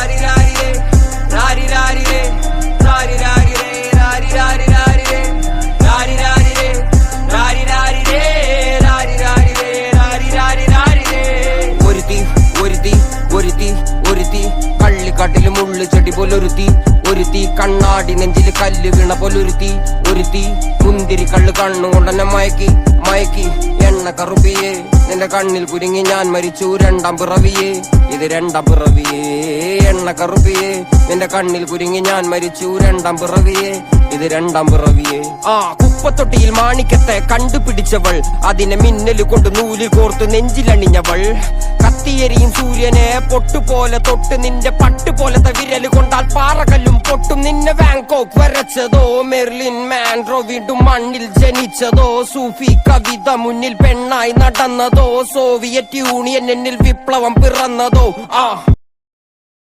രാരി രാരി രേ രാരി രാരി രേ രാരി രാരി രേ രാരി രാരി രാരി രേ രാരി രാരി രേ രാരി രാരി രേ രാരി രാരി രേ രാരി രാരി രാരി രേ ഒരുത്തി ഒരുത്തി ഒരുത്തി ഒരുത്തി കള്ളിക്കാട്ടില് മുള്ളു ചെടി പോലൊരുത്തി ഒരുത്തി കണ്ണാടി നെഞ്ചില് കല്ല് വീണ പോലൊരുത്തി ഒരുത്തി മുന്തിരി കള്ള് കണ്ണുകൊണ്ടെന്നെ മയക്കി മയക്കി എണ്ണ കറുപ്പിയേ നിന്റെ കണ്ണിൽ കുരുങ്ങി ഞാൻ മരിച്ചു രണ്ടാം പിറവിയേ ഇത് രണ്ടാം പിറവിയേ എണ്ണ കറുപ്പിയേ നിന്റെ കണ്ണിൽ കുരുങ്ങി ഞാൻ മരിച്ചു രണ്ടാം പിറവിയേ ഇത് രണ്ടാം പിറവിയേ കുപ്പത്തൊട്ടിയിൽ മാണിക്കത്തെ കണ്ടുപിടിച്ചവൾ അതിനെ മിന്നല് കൊണ്ട് നൂലിൽ കോർത്ത് നെഞ്ചിലണിഞ്ഞവൾ കത്തിയെരിയും സൂര്യനെ പൊട്ടുപോലെ തൊട്ട് നിന്റെ പട്ടുപോലത്തെ വിരല് കൊണ്ടാൽ പാറകല്ലും പൊട്ടും നിന്നെ ബാങ്കോക്ക് വരച്ചതോ മെർലിൻ മാൻഡ്രോ വീണ്ടും മണ്ണിൽ ജനിച്ചതോ സൂഫി കവിത മുന്നിൽ പെണ്ണായി നടന്നതോ സോവിയറ്റ് യൂണിയൻ എന്നിൽ വിപ്ലവം പിറന്നതോ